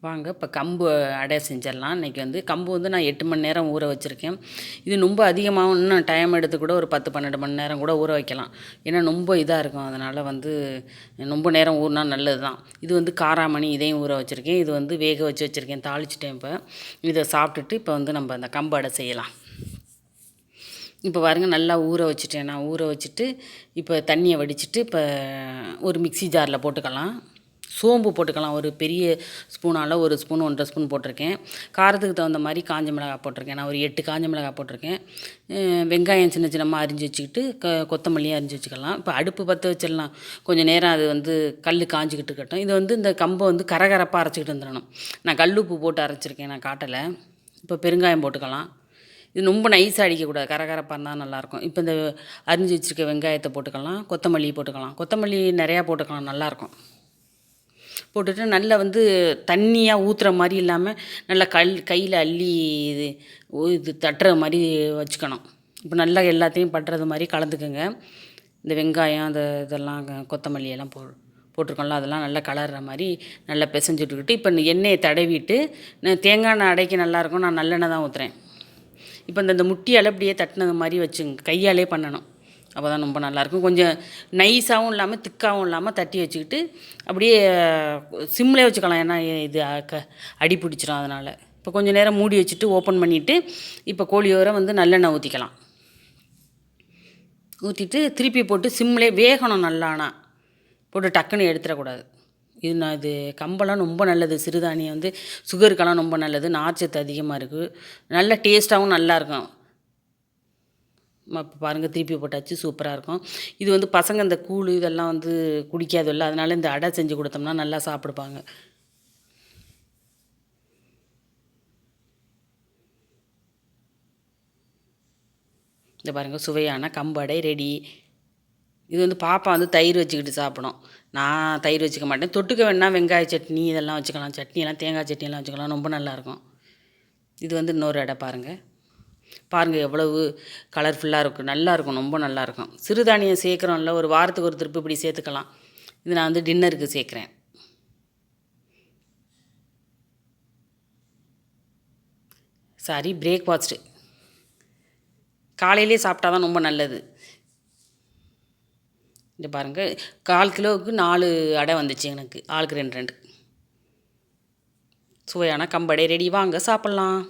வாங்க இப்போ கம்பு அடை செஞ்சிடலாம். இன்றைக்கி வந்து கம்பு வந்து நான் 8 மணி நேரம் ஊற வச்சுருக்கேன். இது ரொம்ப அதிகமாகவும் இன்னும் டைம் எடுத்து கூட ஒரு 10-12 மணி நேரம் கூட ஊற வைக்கலாம். ஏன்னா ரொம்ப இதாக இருக்கும். அதனால் வந்து ரொம்ப நேரம் ஊறினா நல்லது தான். இது வந்து காராமணி இதையும் ஊற வச்சுருக்கேன். இது வந்து வேக வச்சு வச்சுருக்கேன், தாளிச்சிட்டேன். இப்போ இதை சாப்பிட்டுட்டு இப்போ வந்து நம்ம அந்த கம்பு அடை செய்யலாம். இப்போ பாருங்கள், நல்லா ஊற வச்சுட்டேன். நான் ஊற வச்சுட்டு இப்போ தண்ணியை வடிச்சிட்டு இப்போ ஒரு மிக்ஸி ஜாரில் போட்டுக்கலாம். சோம்பு போட்டுக்கலாம். ஒரு பெரிய ஸ்பூனால் 1 ஸ்பூன் 1.5 ஸ்பூன் போட்டிருக்கேன். காரத்துக்கு தகுந்த மாதிரி காஞ்ச மிளகாய் போட்டிருக்கேன். நான் ஒரு 8 காஞ்ச மிளகாய் போட்டிருக்கேன். வெங்காயம் சின்ன சின்னமாக அரிஞ்சு வச்சுக்கிட்டு கொத்தமல்லியும் அரிஞ்சு வச்சுக்கலாம். இப்போ அடுப்பு பற்ற வச்சிடலாம். கொஞ்சம் நேரம் அது வந்து கல் காஞ்சிக்கிட்டு இருக்கட்டும். இது வந்து இந்த கம்பை வந்து கரகரப்பாக அரைச்சிக்கிட்டு வந்துடணும். நான் கல்லுப்பு போட்டு அரைச்சிருக்கேன், நான் காட்டலை. இப்போ பெருங்காயம் போட்டுக்கலாம். இது ரொம்ப நைஸாக அடிக்கக்கூடாது, கரகரப்பாக இருந்தால் நல்லாயிருக்கும். இப்போ இந்த அரிஞ்சு வச்சுருக்க வெங்காயத்தை போட்டுக்கலாம். கொத்தமல்லி போட்டுக்கலாம். கொத்தமல்லி நிறையா போட்டுக்கலாம், நல்லாயிருக்கும். போட்டுட்டு நல்லா வந்து தண்ணியாக ஊற்றுற மாதிரி இல்லாமல் நல்லா கையில் அள்ளி இது தட்டுற மாதிரி வச்சுக்கணும். இப்போ நல்லா எல்லாத்தையும் பட்டுறது மாதிரி கலந்துக்குங்க. இந்த வெங்காயம் இதெல்லாம் கொத்தமல்லி எல்லாம் போட்டிருக்கோம்ல, அதெல்லாம் நல்லா கலர்ற மாதிரி நல்லா பிசைஞ்சு விட்டுக்கிட்டு இப்போ இந்த எண்ணெயை தடவிட்டு தேங்காய் எண்ணெய் அடைக்க நல்லாயிருக்கும். நான் நல்லெண்ணெய் தான் ஊற்றுறேன். இப்போ இந்த முட்டியால் அப்படியே தட்டினது மாதிரி வச்சுங்க, கையாலே பண்ணணும். அப்போ தான் ரொம்ப நல்லாயிருக்கும். கொஞ்சம் நைஸாகவும் இல்லாமல் திக்காகவும் இல்லாமல் தட்டி வச்சுக்கிட்டு அப்படியே சிம்லேயே வச்சுக்கலாம். ஏன்னா இது அடி பிடிச்சிரும். அதனால் இப்போ கொஞ்சம் நேரம் மூடி வச்சுட்டு ஓப்பன் பண்ணிவிட்டு இப்போ கோழியோரை வந்து நல்லெண்ணெய் ஊற்றிக்கலாம். ஊற்றிட்டு திருப்பி போட்டு சிம்லேயே வேகணும். நல்லானா போட்டு டக்குன்னு எடுத்துடக்கூடாது. இது கம்பெல்லாம் ரொம்ப நல்லது. சிறுதானியம் வந்து சுகருக்கெல்லாம் ரொம்ப நல்லது. நார்ச்சத்து அதிகமாக இருக்குது. நல்ல டேஸ்ட்டாகவும் நல்லாயிருக்கும். இப்போ பாருங்கள், திருப்பி போட்டாச்சு, சூப்பராக இருக்கும். இது வந்து பசங்க இந்த கூழ் இதெல்லாம் வந்து குடிக்காதில்ல, அதனால் இந்த அடை செஞ்சு கொடுத்தோம்னா நல்லா சாப்பிடுப்பாங்க. இந்த பாருங்கள், சுவையான கம்பு அடை ரெடி. இது வந்து பாப்பா வந்து தயிர் வச்சுக்கிட்டு சாப்பிடும். நான் தயிர் வச்சுக்க மாட்டேன். தொட்டுக்க வேணால் வெங்காய சட்னி இதெல்லாம் வச்சுக்கலாம். சட்னியெல்லாம் தேங்காய் சட்னியெல்லாம் வச்சுக்கலாம், ரொம்ப நல்லாயிருக்கும். இது வந்து இன்னொரு அடை பாருங்கள் எவ்வளவு கலர்ஃபுல்லாக இருக்கும். நல்லாயிருக்கும், ரொம்ப நல்லாயிருக்கும். சிறுதானியம் சேர்க்குறோம்ல, ஒரு வாரத்துக்கு ஒரு திருப்பு இப்படி சேர்த்துக்கலாம். இது நான் வந்து டின்னருக்கு சேர்க்குறேன். பிரேக்ஃபாஸ்ட்டு காலையிலே சாப்பிட்டா தான் ரொம்ப நல்லது. இந்த பாருங்கள், 1/4 கிலோவுக்கு 4 அடை வந்துச்சு எனக்கு. ஆளுக்கு 2 2. சுவையான கம்படை ரெடி, வாங்க சாப்பிட்லாம்.